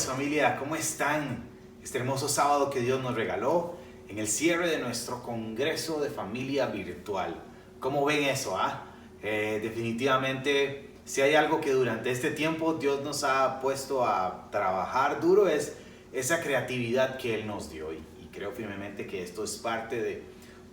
Bendiciones familia, ¿cómo están? Este hermoso sábado que Dios nos regaló en el cierre de nuestro Congreso de Familia Virtual. ¿Cómo ven eso? Definitivamente, si hay algo que durante este tiempo Dios nos ha puesto a trabajar duro es esa creatividad que Él nos dio. Y creo firmemente que esto es parte de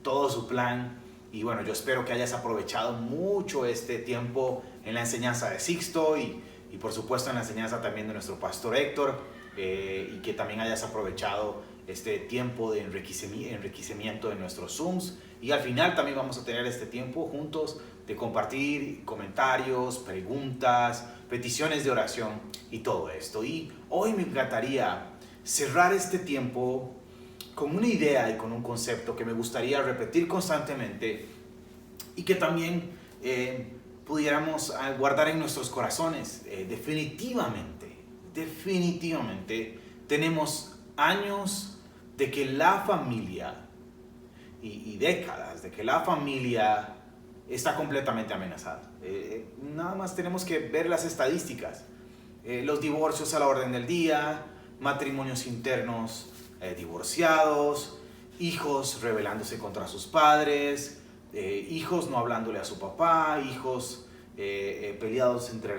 todo su plan. Y bueno, yo espero que hayas aprovechado mucho este tiempo en la enseñanza de Sixto y por supuesto en la enseñanza también de nuestro pastor Héctor, y que también hayas aprovechado este tiempo de enriquecimiento de nuestros Zooms. Y al final también vamos a tener este tiempo juntos de compartir comentarios, preguntas, peticiones de oración y todo esto. Y hoy me encantaría cerrar este tiempo con una idea y con un concepto que me gustaría repetir constantemente y que también pudiéramos guardar en nuestros corazones. Definitivamente tenemos años de que la familia y décadas de que la familia está completamente amenazada. Nada más tenemos que ver las estadísticas. Los divorcios a la orden del día, matrimonios internos divorciados, hijos rebelándose contra sus padres, hijos no hablándole a su papá, hijos peleados entre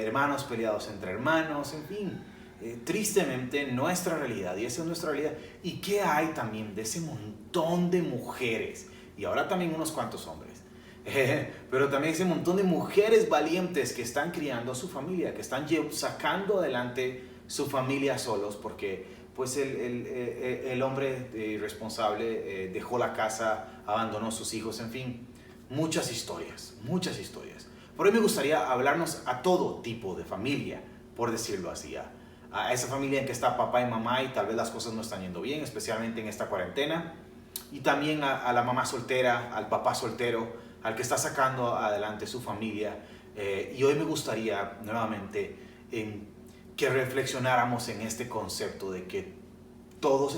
hermanos, peleados entre hermanos, en fin. Tristemente nuestra realidad, y esa es nuestra realidad. ¿Y qué hay también de ese montón de mujeres? Y ahora también unos cuantos hombres. Pero también ese montón de mujeres valientes que están criando a su familia, que están sacando adelante su familia solos porque pues el hombre irresponsable dejó la casa, abandonó a sus hijos, en fin, muchas historias. Por hoy me gustaría hablarnos a todo tipo de familia, por decirlo así, a esa familia en que está papá y mamá y tal vez las cosas no están yendo bien, especialmente en esta cuarentena, y también a la mamá soltera, al papá soltero, al que está sacando adelante su familia. Y hoy me gustaría nuevamente que reflexionáramos en este concepto de que todos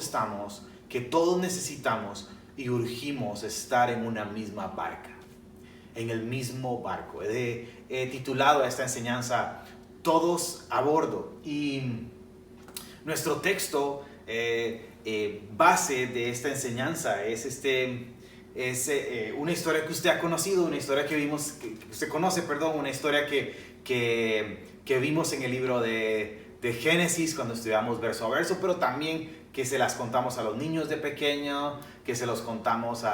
necesitamos y urgimos estar en una misma barca, en el mismo barco. He titulado a esta enseñanza Todos a bordo, y nuestro texto base de esta enseñanza es una historia que usted ha conocido, una historia que usted conoce, una historia que vimos en el libro de Génesis cuando estudiamos verso a verso, pero también que se las contamos a los niños de pequeño, que se los contamos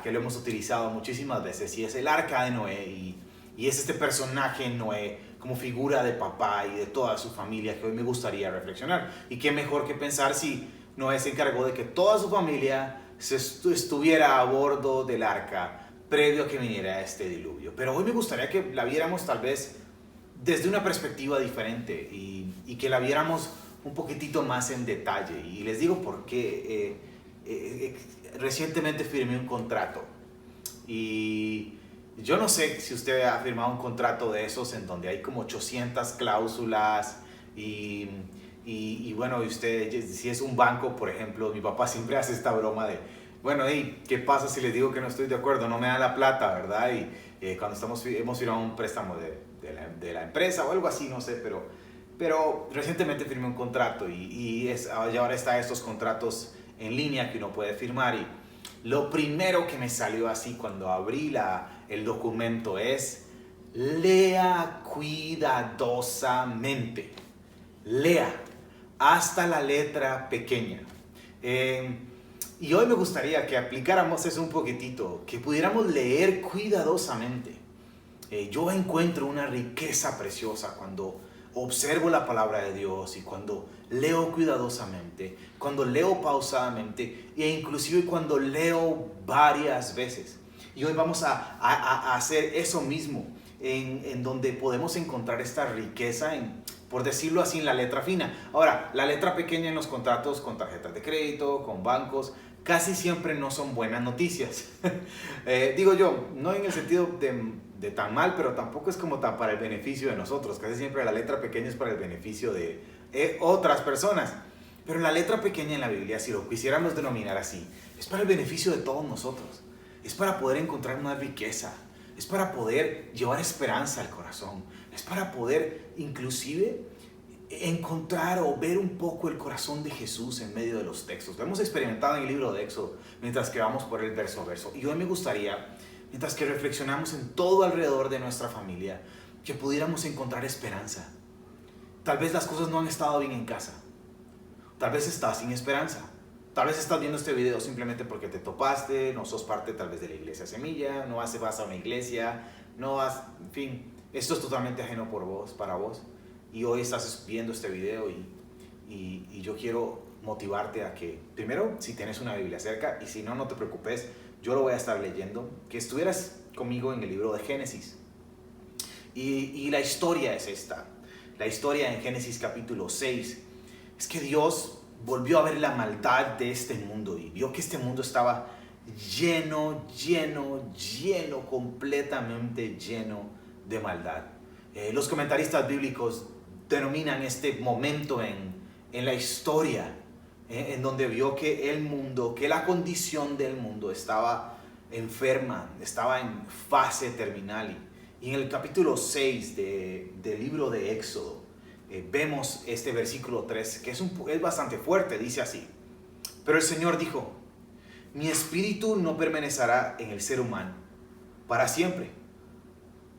que lo hemos utilizado muchísimas veces, y es el arca de Noé, y es este personaje Noé como figura de papá y de toda su familia que hoy me gustaría reflexionar. Y qué mejor que pensar si Noé se encargó de que toda su familia estuviera a bordo del arca previo a que viniera este diluvio. Pero hoy me gustaría que la viéramos tal vez desde una perspectiva diferente y que la viéramos un poquitito más en detalle. Y les digo por qué. Recientemente firmé un contrato y yo no sé si usted ha firmado un contrato de esos en donde hay como 800 cláusulas y bueno, y usted, si es un banco, por ejemplo, mi papá siempre hace esta broma de, bueno, ¿qué pasa si les digo que no estoy de acuerdo? No me dan la plata, ¿verdad? Y cuando hemos firmado un préstamo de la empresa o algo así, no sé, pero recientemente firmé un contrato y ahora está estos contratos en línea que uno puede firmar, y lo primero que me salió así cuando abrí el documento es: lea cuidadosamente, lea hasta la letra pequeña. Y hoy me gustaría que aplicáramos eso un poquitito, que pudiéramos leer cuidadosamente. Yo encuentro una riqueza preciosa cuando observo la palabra de Dios y cuando leo cuidadosamente, cuando leo pausadamente e inclusive cuando leo varias veces. Y hoy vamos a hacer eso mismo, en donde podemos encontrar esta riqueza por decirlo así, en la letra fina. Ahora, la letra pequeña en los contratos con tarjetas de crédito, con bancos, casi siempre no son buenas noticias. Digo yo, no en el sentido de tan mal, pero tampoco es como tan para el beneficio de nosotros. Casi siempre la letra pequeña es para el beneficio de otras personas. Pero la letra pequeña en la Biblia, si lo quisiéramos denominar así, es para el beneficio de todos nosotros. Es para poder encontrar una riqueza. Es para poder llevar esperanza al corazón. Es para poder inclusive encontrar o ver un poco el corazón de Jesús en medio de los textos. Lo hemos experimentado en el libro de Éxodo mientras que vamos por el verso a verso. Y hoy me gustaría, mientras que reflexionamos en todo alrededor de nuestra familia, que pudiéramos encontrar esperanza. Tal vez las cosas no han estado bien en casa. Tal vez estás sin esperanza. Tal vez estás viendo este video simplemente porque te topaste, no sos parte tal vez de la iglesia Semilla, no vas a una iglesia, no vas, en fin, esto es totalmente ajeno para vos. Y hoy estás viendo este video y yo quiero motivarte a que, primero, si tienes una Biblia cerca, y si no, no te preocupes, yo lo voy a estar leyendo, que estuvieras conmigo en el libro de Génesis. Y la historia es esta. La historia en Génesis capítulo 6 es que Dios volvió a ver la maldad de este mundo y vio que este mundo estaba lleno, completamente lleno de maldad. Los comentaristas bíblicos denominan este momento en la historia en donde vio que el mundo, que la condición del mundo estaba enferma, estaba en fase terminal. Y en el capítulo 6 del libro de Éxodo vemos este versículo 3 que es bastante fuerte. Dice así: pero el Señor dijo, mi espíritu no permanecerá en el ser humano para siempre,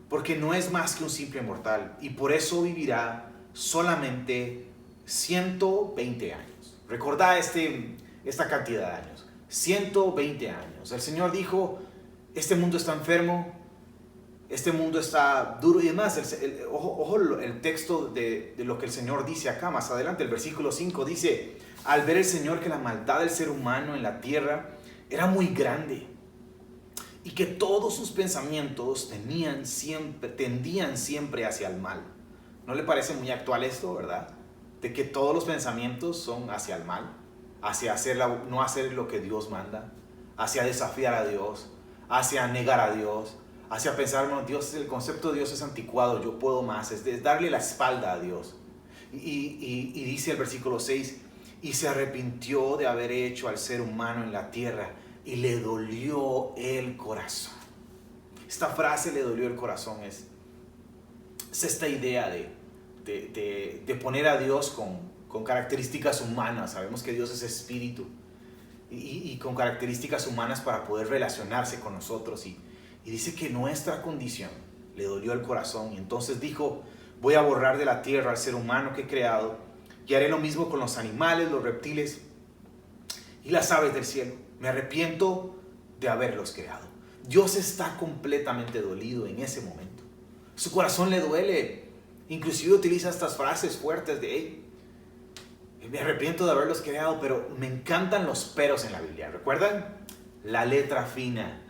porque no es más que un simple mortal, y por eso vivirá solamente 120 años. Recordá esta cantidad de años, 120 años. El Señor dijo, este mundo está enfermo, este mundo está duro. Y además, ojo el texto de lo que el Señor dice acá más adelante. El versículo 5 dice: al ver el Señor que la maldad del ser humano en la tierra era muy grande, y que todos sus pensamientos tendían siempre hacia el mal. ¿No le parece muy actual esto, verdad? De que todos los pensamientos son hacia el mal, hacia no hacer lo que Dios manda, hacia desafiar a Dios, hacia negar a Dios, hacia pensar, bueno, el concepto de Dios es anticuado, yo puedo más, es darle la espalda a Dios. Y dice el versículo 6, y se arrepintió de haber hecho al ser humano en la tierra, y le dolió el corazón. Esta frase, le dolió el corazón, es esta idea de poner a Dios con características humanas. Sabemos que Dios es espíritu y con características humanas para poder relacionarse con nosotros. Y dice que nuestra condición le dolió el corazón. Y entonces dijo: voy a borrar de la tierra al ser humano que he creado, y haré lo mismo con los animales, los reptiles y las aves del cielo. Me arrepiento de haberlos creado. Dios está completamente dolido en ese momento. Su corazón le duele. Inclusive utiliza estas frases fuertes de: hey, me arrepiento de haberlos creado. Pero me encantan los peros en la Biblia. ¿Recuerdan? La letra fina.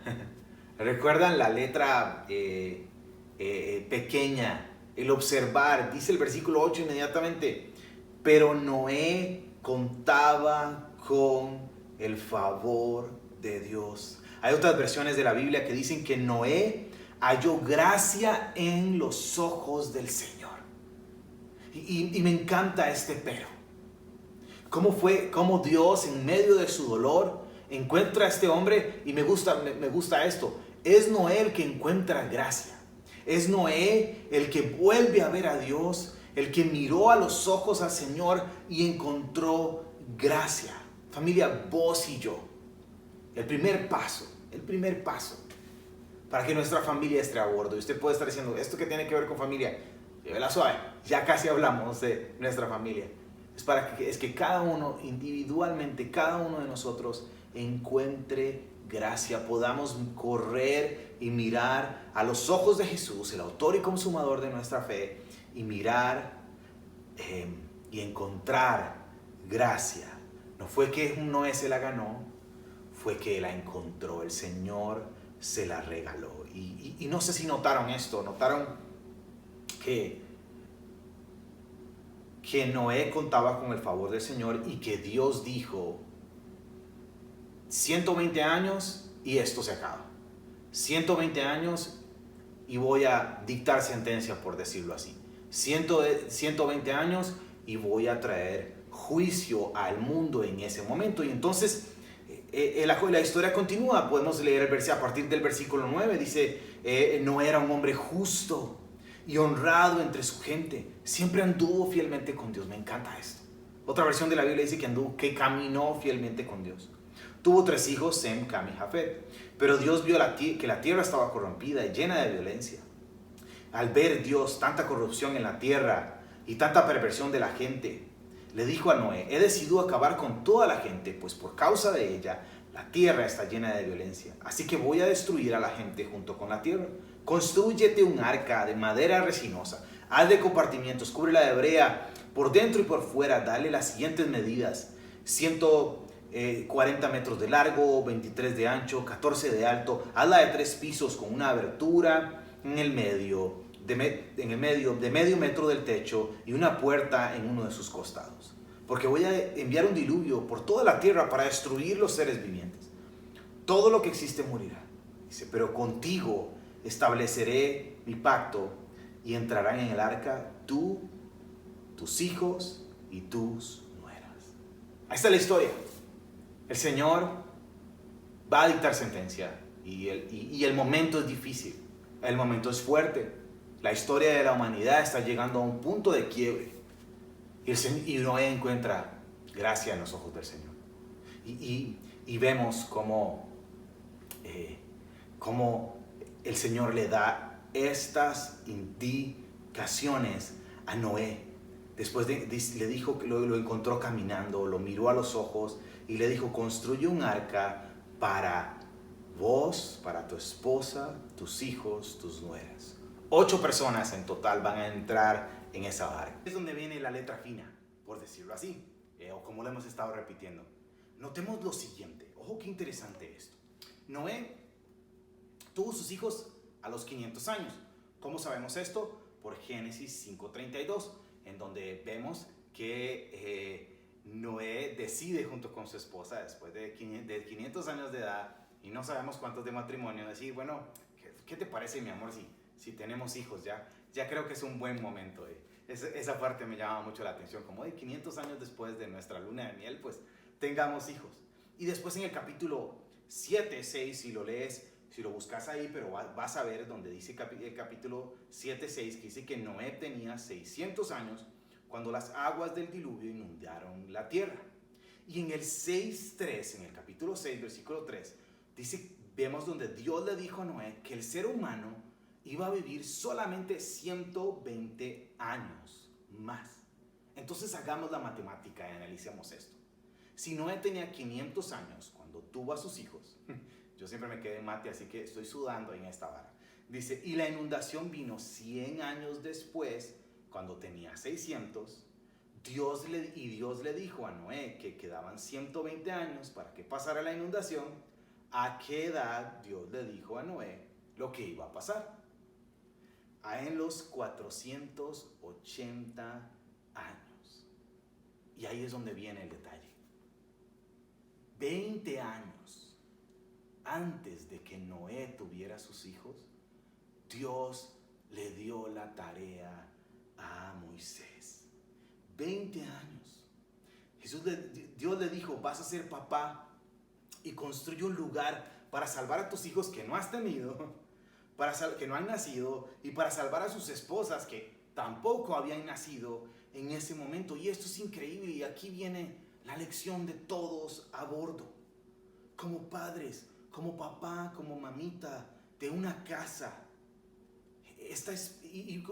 ¿Recuerdan la letra pequeña? El observar. Dice el versículo 8 inmediatamente: pero Noé contaba con el favor de Dios. Hay otras versiones de la Biblia que dicen que Noé halló gracia en los ojos del Señor. Y me encanta este pero. ¿Cómo Dios en medio de su dolor encuentra a este hombre? Y me gusta esto. Es Noé el que encuentra gracia. Es Noé el que vuelve a ver a Dios, el que miró a los ojos al Señor y encontró gracia. Familia, vos y yo, el primer paso para que nuestra familia esté a bordo. Y usted puede estar diciendo: ¿esto qué tiene que ver con familia? Llévela suave, ya casi hablamos de nuestra familia. Es que cada uno individualmente, cada uno de nosotros encuentre gracia, podamos correr y mirar a los ojos de Jesús, el autor y consumador de nuestra fe, y mirar y encontrar gracia. No fue que Noé se la ganó, fue que la encontró. El Señor se la regaló. Y no sé si notaron esto, notaron que Noé contaba con el favor del Señor y que Dios dijo: 120 años y esto se acaba. 120 años y voy a dictar sentencia, por decirlo así. 120 años y voy a traer juicio al mundo en ese momento. Y entonces la historia continúa. Podemos leer a partir del versículo 9. Dice: no era un hombre justo y honrado entre su gente. Siempre anduvo fielmente con Dios. Me encanta esto. Otra versión de la Biblia dice que caminó fielmente con Dios. Tuvo 3 hijos, Sem, Cam y Jafet. Pero Dios vio que la tierra estaba corrompida y llena de violencia. Al ver Dios tanta corrupción en la tierra y tanta perversión de la gente, le dijo a Noé: he decidido acabar con toda la gente, pues por causa de ella la tierra está llena de violencia. Así que voy a destruir a la gente junto con la tierra. Constrúyete un arca de madera resinosa, haz de compartimientos, cúbrela de brea por dentro y por fuera. Dale las siguientes medidas: 140 metros de largo, 23 de ancho, 14 de alto. Hazla de 3 pisos con una abertura en el medio de medio metro del techo y una puerta en uno de sus costados. Porque voy a enviar un diluvio por toda la tierra para destruir los seres vivientes. Todo lo que existe morirá. Dice: pero contigo estableceré mi pacto y entrarán en el arca tú, tus hijos y tus nueras. Ahí está la historia. El Señor va a dictar sentencia y el momento es difícil. El momento es fuerte. La historia de la humanidad está llegando a un punto de quiebre. Y Noé encuentra gracia en los ojos del Señor. Y vemos cómo el Señor le da estas indicaciones a Noé. Después le dijo que lo encontró caminando, lo miró a los ojos y le dijo: construye un arca para vos, para tu esposa, tus hijos, tus nueras. 8 personas en total van a entrar en esa barca. Es donde viene la letra fina, por decirlo así, o como lo hemos estado repitiendo. Notemos lo siguiente. Ojo, qué interesante esto. Noé tuvo sus hijos a los 500 años. ¿Cómo sabemos esto? Por Génesis 5:32, en donde vemos que Noé decide junto con su esposa, después de 500 años de edad, y no sabemos cuántos de matrimonio, decir: bueno, ¿qué te parece, mi amor, si tenemos hijos? Ya creo que es un buen momento. Esa parte me llama mucho la atención, como de 500 años después de nuestra luna de miel, pues tengamos hijos. Y después en el capítulo 7, 6, si lo lees, si lo buscas ahí, pero vas a ver donde dice el capítulo 7, 6, que dice que Noé tenía 600 años cuando las aguas del diluvio inundaron la tierra. Y en el 6, 3, en el capítulo 6, versículo 3, vemos donde Dios le dijo a Noé que el ser humano iba a vivir solamente 120 años más. Entonces hagamos la matemática y analicemos esto. Si Noé tenía 500 años cuando tuvo a sus hijos, yo siempre me quedé en mate, así que estoy sudando en esta vara. Dice: y la inundación vino 100 años después, cuando tenía 600. Dios le dijo a Noé que quedaban 120 años para que pasara la inundación. ¿A qué edad Dios le dijo a Noé lo que iba a pasar? En los 480 años. Y ahí es donde viene el detalle. 20 años antes de que Noé tuviera sus hijos, Dios le dio la tarea a Moisés. 20 años. Dios le dijo: vas a ser papá y construye un lugar para salvar a tus hijos que no has tenido, que no han nacido, y para salvar a sus esposas que tampoco habían nacido en ese momento. Y esto es increíble, y aquí viene la lección de todos a bordo. Como padres, como papá, como mamita de una casa,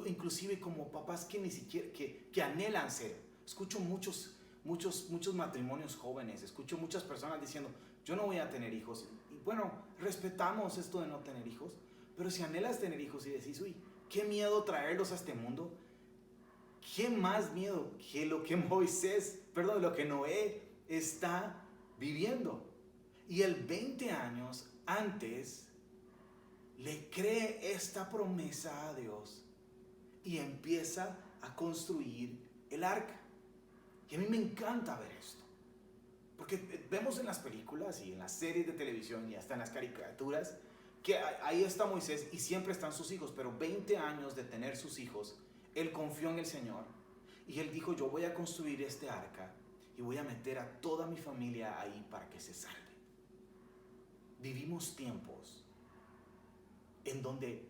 inclusive como papás que ni siquiera que anhelan ser. Escucho muchos matrimonios jóvenes, escucho muchas personas diciendo: yo no voy a tener hijos. Y bueno, respetamos esto de no tener hijos, pero si anhelas tener hijos y decís: uy, qué miedo traerlos a este mundo, qué más miedo que lo que lo que Noé está viviendo. Y él 20 años antes le cree esta promesa a Dios y empieza a construir el arca. Y a mí me encanta ver esto, porque vemos en las películas y en las series de televisión y hasta en las caricaturas que ahí está Moisés y siempre están sus hijos, pero 20 años de tener sus hijos, él confió en el Señor y él dijo: yo voy a construir este arca y voy a meter a toda mi familia ahí para que se salve. Vivimos tiempos en donde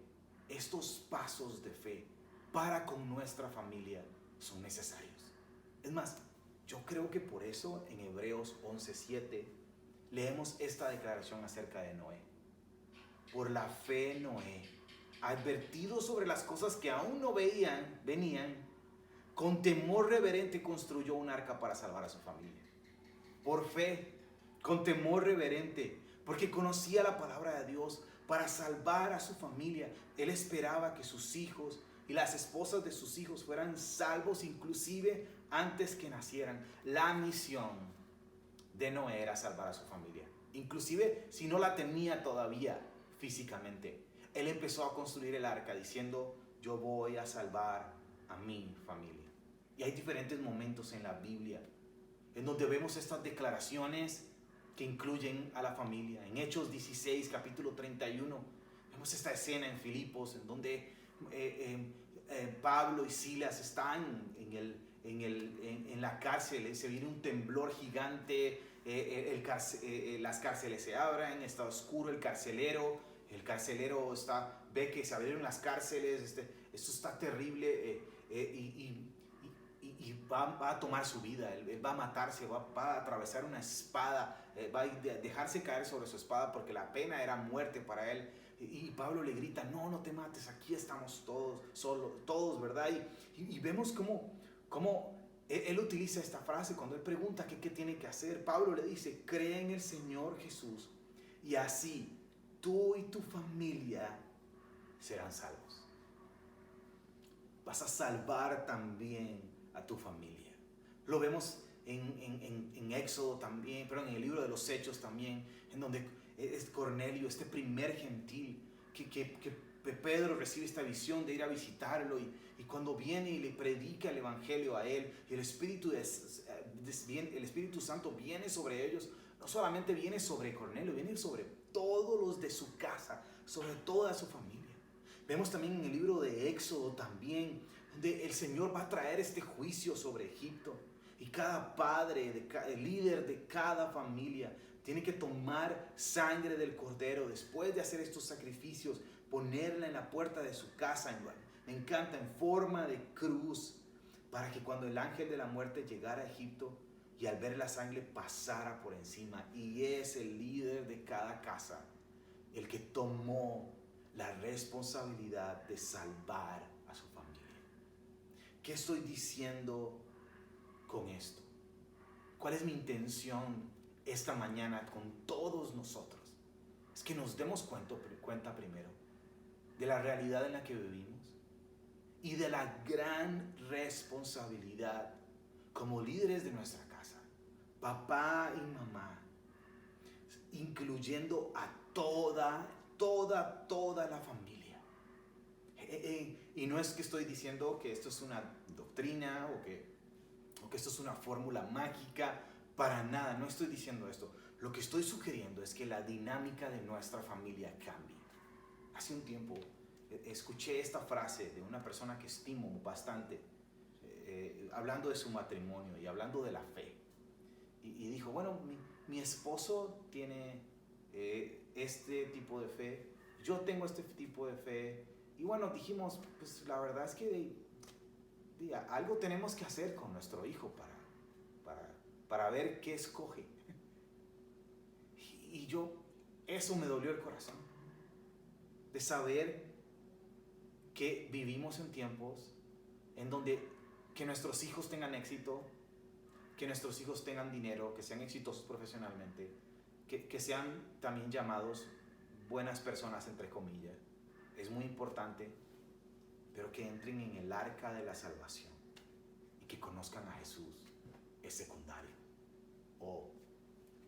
estos pasos de fe para con nuestra familia son necesarios. Es más, yo creo que por eso en Hebreos 11:7 leemos esta declaración acerca de Noé. Por la fe Noé, advertido sobre las cosas que aún no venían, con temor reverente construyó un arca para salvar a su familia. Por fe, con temor reverente, porque conocía la palabra de Dios para salvar a su familia. Él esperaba que sus hijos y las esposas de sus hijos fueran salvos inclusive antes que nacieran. La misión de Noé era salvar a su familia, inclusive si no la tenía todavía físicamente. Él empezó a construir el arca diciendo: yo voy a salvar a mi familia. Y hay diferentes momentos en la Biblia en donde vemos estas declaraciones que incluyen a la familia. En Hechos 16, capítulo 31, vemos esta escena en Filipos en donde Pablo y Silas están en la cárcel. Se viene un temblor gigante, las cárceles se abren, está oscuro el carcelero ve que se abrieron las cárceles, esto está terrible, y va a tomar su vida. Él va a matarse, va a atravesar una espada, va a dejarse caer sobre su espada porque la pena era muerte para él. Y Pablo le grita: no te mates, aquí estamos todos, ¿verdad? Y vemos cómo él utiliza esta frase cuando él pregunta qué tiene que hacer. Pablo le dice: cree en el Señor Jesús y así tú y tu familia serán salvos. Vas a salvar también a tu familia. Lo vemos en Éxodo también, pero en el libro de los Hechos también, en donde es Cornelio, este primer gentil, que Pedro recibe esta visión de ir a visitarlo, y cuando viene y le predica el evangelio a él, y el Espíritu Santo viene sobre ellos. No solamente viene sobre Cornelio, viene sobre todos los de su casa, sobre toda su familia. Vemos también en el libro de Éxodo también, donde el Señor va a traer este juicio sobre Egipto. Y cada padre, el líder de cada familia, tiene que tomar sangre del cordero después de hacer estos sacrificios, ponerla en la puerta de su casa, me encanta, en forma de cruz, para que cuando el ángel de la muerte llegara a Egipto y al ver la sangre pasara por encima. Y es el líder de cada casa el que tomó la responsabilidad de salvar a su familia. ¿Qué estoy diciendo con esto? ¿Cuál es mi intención esta mañana con todos nosotros? Es que nos demos cuenta primero de la realidad en la que vivimos y de la gran responsabilidad como líderes de nuestra casa, papá y mamá, incluyendo a toda la familia. Y no es que estoy diciendo que esto es una doctrina o que esto es una fórmula mágica, para nada, no estoy diciendo esto. Lo que estoy sugiriendo es que la dinámica de nuestra familia cambie. Hace un tiempo escuché esta frase de una persona que estimo bastante, hablando de su matrimonio y hablando de la fe. Y dijo: bueno, mi esposo tiene este tipo de fe, yo tengo este tipo de fe, y bueno, dijimos, pues la verdad es que algo tenemos que hacer con nuestro hijo para ver qué escoge. Y eso me dolió el corazón, de saber que vivimos en tiempos en donde que nuestros hijos tengan éxito, que nuestros hijos tengan dinero, que sean exitosos profesionalmente, que sean también llamados buenas personas, entre comillas, es muy importante, pero que entren en el arca de la salvación y que conozcan a Jesús es secundario, o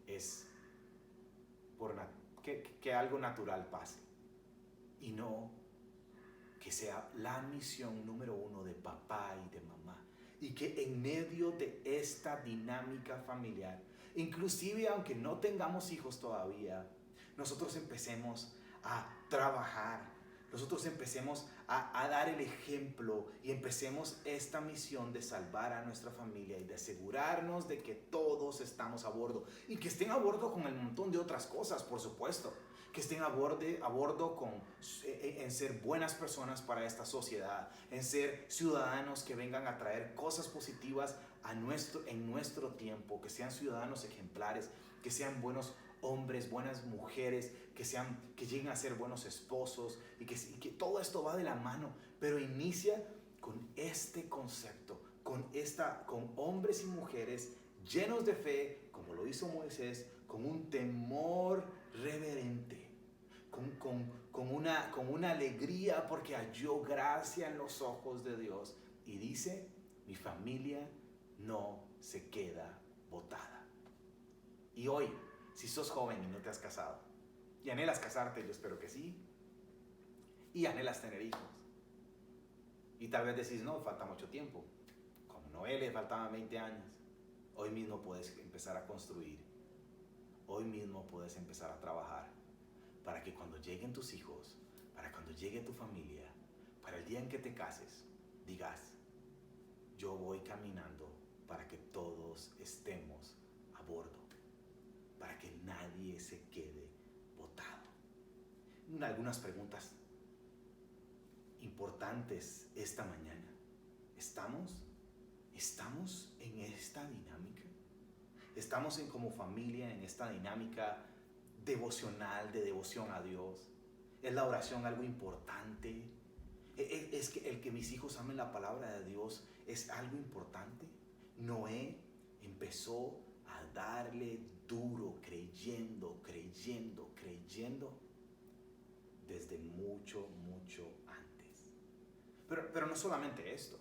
es que algo natural pase, y no que sea la misión número uno de papá y de mamá. Y que en medio de esta dinámica familiar, inclusive aunque no tengamos hijos todavía, nosotros empecemos a trabajar, nosotros empecemos a dar el ejemplo y empecemos esta misión de salvar a nuestra familia y de asegurarnos de que todos estamos a bordo, y que estén a bordo con el montón de otras cosas, por supuesto, que estén a bordo en ser buenas personas para esta sociedad, en ser ciudadanos que vengan a traer cosas positivas en nuestro tiempo, que sean ciudadanos ejemplares, que sean buenos hombres, buenas mujeres, que lleguen a ser buenos esposos, y que todo esto va de la mano, pero inicia con este concepto, con hombres y mujeres llenos de fe, como lo hizo Moisés, con un temor reverente, con una alegría porque halló gracia en los ojos de Dios. Y dice, mi familia no se queda botada. Y hoy, si sos joven y no te has casado, y anhelas casarte, yo espero que sí, y anhelas tener hijos, y tal vez decís, no, falta mucho tiempo, como Noé le faltaban 20 años, hoy mismo puedes empezar a construir, hoy mismo puedes empezar a trabajar, para que cuando lleguen tus hijos, para cuando llegue tu familia, para el día en que te cases, digas, yo voy caminando para que todos estemos a bordo, para que nadie se quede botado. Algunas preguntas importantes esta mañana. ¿Estamos en esta dinámica? ¿Estamos como familia en esta dinámica devocional, de devoción a Dios? ¿Es la oración algo importante? ¿Es que el que mis hijos amen la palabra de Dios es algo importante? Noé empezó a darle duro, creyendo, desde mucho antes. Pero no solamente esto.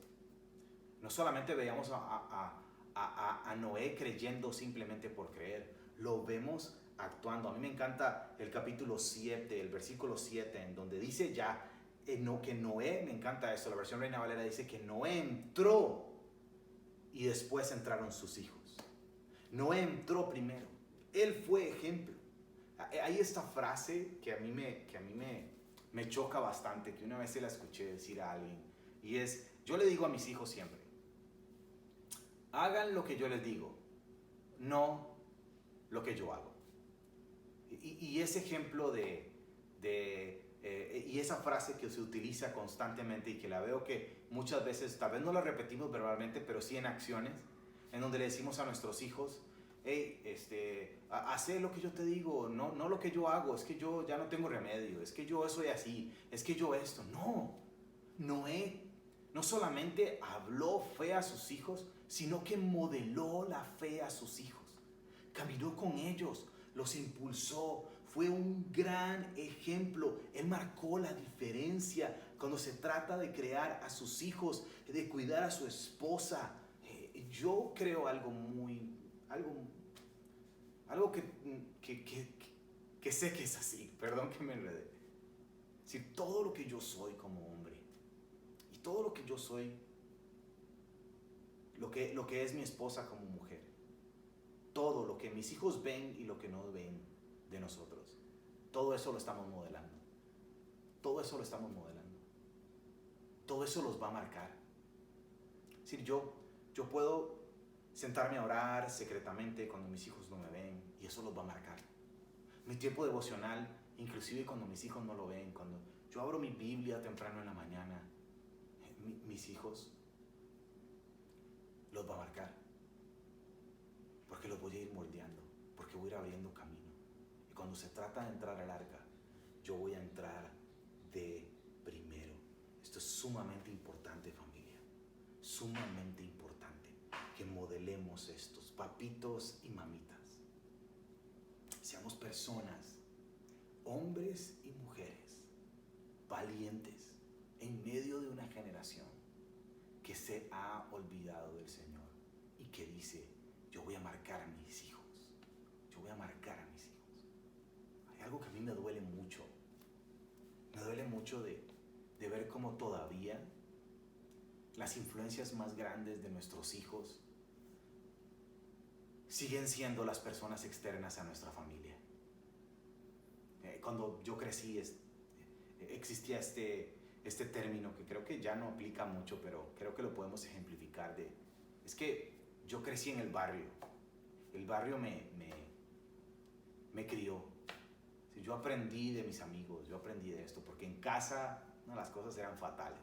No solamente veíamos a Noé creyendo simplemente por creer, lo vemos actuando. A mí me encanta el capítulo 7, el versículo 7, en donde dice ya que Noé, me encanta esto, la versión Reina Valera dice que Noé entró y después entraron sus hijos. Noé entró primero, él fue ejemplo. Hay esta frase que a mí me choca bastante, que una vez se la escuché decir a alguien, y es, yo le digo a mis hijos siempre, hagan lo que yo les digo, no lo que yo hago. Y ese ejemplo y esa frase que se utiliza constantemente y que la veo que muchas veces, tal vez no la repetimos verbalmente, pero sí en acciones, en donde le decimos a nuestros hijos, hey, haz lo que yo te digo, no lo que yo hago, es que yo ya no tengo remedio, es que yo soy así, es que yo esto. No, Noé no solamente habló fe a sus hijos, sino que modeló la fe a sus hijos. Caminó con ellos, los impulsó, fue un gran ejemplo. Él marcó la diferencia cuando se trata de crear a sus hijos, de cuidar a su esposa. Yo creo algo que sé que es así, perdón que me enredé. Si todo lo que yo soy como hombre y todo lo que yo soy, lo que es mi esposa como mujer, todo lo que mis hijos ven y lo que no ven de nosotros, todo eso lo estamos modelando. Todo eso lo estamos modelando. Todo eso los va a marcar. Es decir, yo puedo sentarme a orar secretamente cuando mis hijos no me ven y eso los va a marcar. Mi tiempo devocional, inclusive cuando mis hijos no lo ven, cuando yo abro mi Biblia temprano en la mañana, mis hijos los va a marcar. Porque los voy a ir moldeando, porque voy a ir abriendo camino. Y cuando se trata de entrar al arca, yo voy a entrar de primero. Esto es sumamente importante, familia. Sumamente importante que modelemos estos papitos y mamitas. Seamos personas, hombres y mujeres, valientes en medio de una generación que se ha olvidado del Señor y que dice, yo voy a marcar a mis hijos. Yo voy a marcar a mis hijos. Hay algo que a mí me duele mucho. Me duele mucho de ver cómo todavía las influencias más grandes de nuestros hijos siguen siendo las personas externas a nuestra familia. Cuando yo crecí existía este término que creo que ya no aplica mucho, pero creo que lo podemos ejemplificar. Es que yo crecí en el barrio. El barrio me crió. Sí, yo aprendí de mis amigos, yo aprendí de esto, porque en casa no, las cosas eran fatales.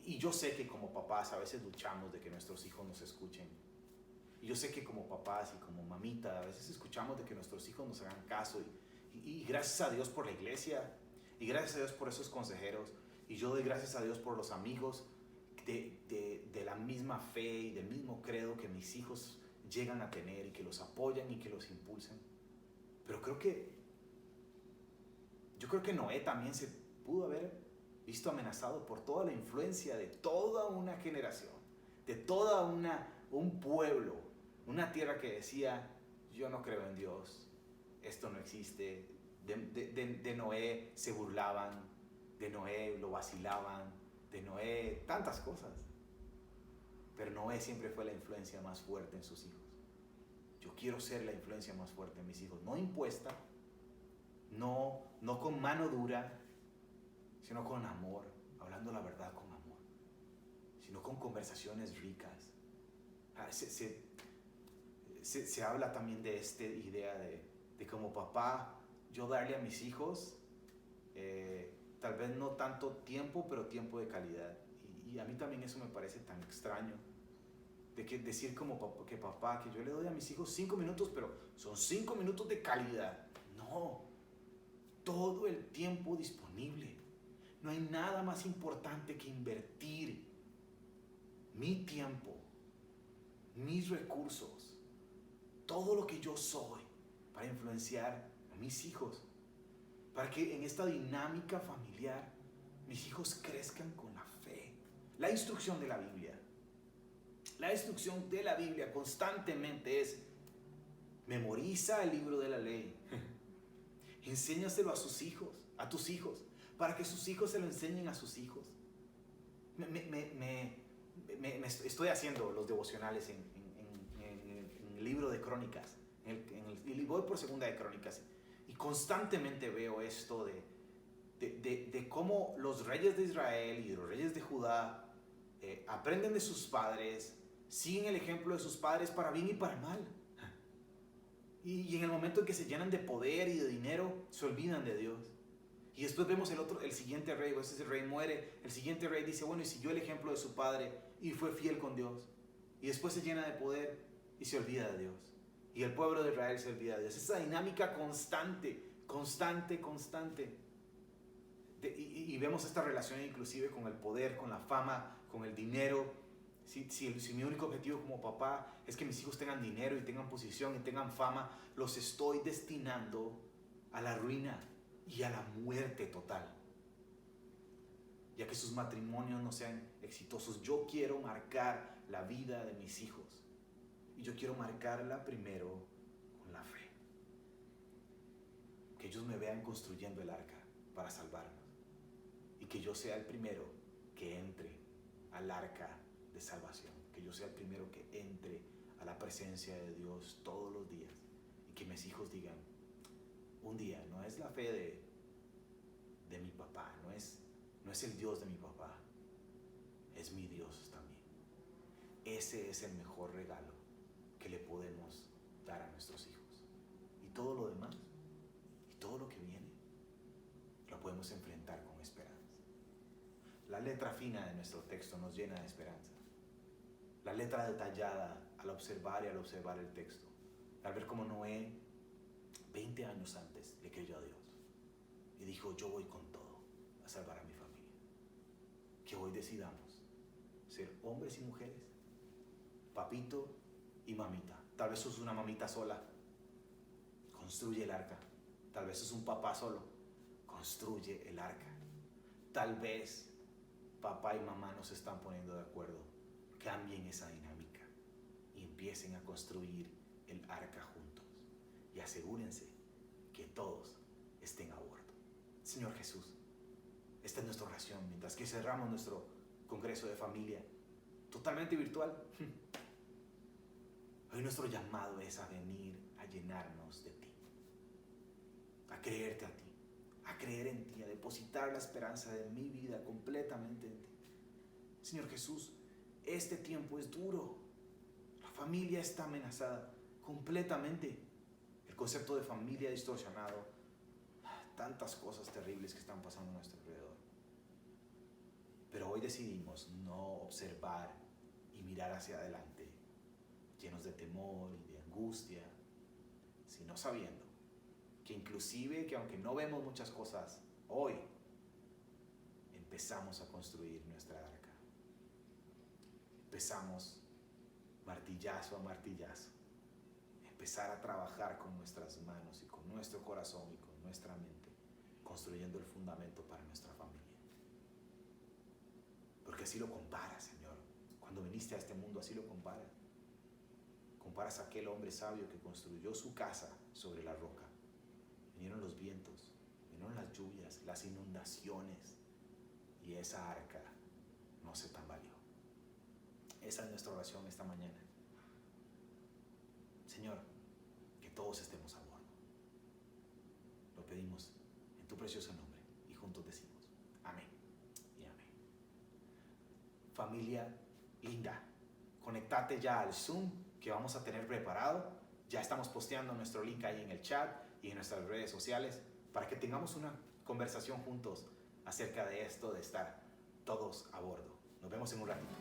Y yo sé que como papás a veces luchamos de que nuestros hijos nos escuchen. Y yo sé que como papás y como mamita a veces escuchamos de que nuestros hijos nos hagan caso. Y gracias a Dios por la iglesia. Y gracias a Dios por esos consejeros. Y yo doy gracias a Dios por los amigos de la misma fe y del mismo credo que mis hijos llegan a tener y que los apoyan y que los impulsan. Pero yo creo que Noé también se pudo haber visto amenazado por toda la influencia de toda una generación, de toda un pueblo, una tierra que decía, yo no creo en Dios, esto no existe. De Noé se burlaban, de Noé lo vacilaban, de Noé tantas cosas. Pero Noé siempre fue la influencia más fuerte en sus hijos. Yo quiero ser la influencia más fuerte en mis hijos, no impuesta, no con mano dura, sino con amor, hablando la verdad con amor, sino con conversaciones ricas. Se habla también de esta idea de como papá, yo darle a mis hijos, tal vez no tanto tiempo, pero tiempo de calidad. Y a mí también eso me parece tan extraño, de que decir como papá, que yo le doy a mis hijos 5 minutos, pero son 5 minutos de calidad. No, todo el tiempo disponible. No hay nada más importante que invertir mi tiempo, mis recursos, todo lo que yo soy para influenciar a mis hijos, para que en esta dinámica familiar mis hijos crezcan con la fe. La instrucción de la Biblia constantemente es: memoriza el libro de la ley, enséñaselo a tus hijos, para que sus hijos se lo enseñen a sus hijos. Estoy haciendo los devocionales en el libro de Crónicas, y voy por segunda de Crónicas, y constantemente veo esto de cómo los reyes de Israel y los reyes de Judá aprenden de sus padres, siguen el ejemplo de sus padres para bien y para mal. Y en el momento en que se llenan de poder y de dinero, se olvidan de Dios. Y después vemos el siguiente rey, o ese rey muere, el siguiente rey dice, bueno, y siguió el ejemplo de su padre y fue fiel con Dios. Y después se llena de poder y se olvida de Dios. Y el pueblo de Israel se olvida de Dios. Esa dinámica constante. Y vemos esta relación inclusive con el poder, con la fama, con el dinero. Si mi único objetivo como papá es que mis hijos tengan dinero y tengan posición y tengan fama, los estoy destinando a la ruina y a la muerte total, ya que sus matrimonios no sean exitosos. Yo quiero marcar la vida de mis hijos y yo quiero marcarla primero con la fe, que ellos me vean construyendo el arca para salvarnos y que yo sea el primero que entre al arca de salvación, que yo sea el primero que entre a la presencia de Dios todos los días, y que mis hijos digan, un día no es la fe de mi papá, no es el Dios de mi papá, es mi Dios también. Ese es el mejor regalo que le podemos dar a nuestros hijos. Y todo lo demás, y todo lo que viene, lo podemos enfrentar con esperanza. La letra fina de nuestro texto nos llena de esperanza. La letra detallada al observar el texto, al ver cómo Noé 20 años antes le creyó a Dios y dijo, yo voy con todo a salvar a mi familia. Que hoy decidamos ser hombres y mujeres, papito y mamita. Tal vez sos una mamita sola, construye el arca. Tal vez sos un papá solo, construye el arca. Tal vez papá y mamá no se están poniendo de acuerdo, cambien esa dinámica y empiecen a construir el arca juntos. Y asegúrense que todos estén a bordo. Señor Jesús, esta es nuestra oración mientras que cerramos nuestro congreso de familia totalmente virtual. Hoy nuestro llamado es a venir a llenarnos de ti, a creerte a ti, a creer en ti, a depositar la esperanza de mi vida completamente en ti. Señor Jesús, este tiempo es duro. La familia está amenazada completamente. El concepto de familia distorsionado tantas cosas terribles que están pasando a nuestro alrededor. Pero hoy decidimos no observar y mirar hacia adelante, llenos de temor y de angustia, sino sabiendo que inclusive que aunque no vemos muchas cosas, hoy empezamos a construir nuestra arca. Empezamos martillazo a martillazo, empezar a trabajar con nuestras manos y con nuestro corazón y con nuestra mente, construyendo el fundamento para nuestra familia. Porque así lo comparas, Señor. Cuando viniste a este mundo, así lo comparas. Comparas a aquel hombre sabio que construyó su casa sobre la roca. Vinieron los vientos, vinieron las lluvias, las inundaciones, y esa arca no se tambaleó. Esa es nuestra oración esta mañana. Señor, que todos estemos a bordo. Lo pedimos en tu precioso nombre y juntos decimos amén y amén. Familia linda, conectate ya al Zoom que vamos a tener preparado. Ya estamos posteando nuestro link ahí en el chat y en nuestras redes sociales para que tengamos una conversación juntos acerca de esto de estar todos a bordo. Nos vemos en un ratito.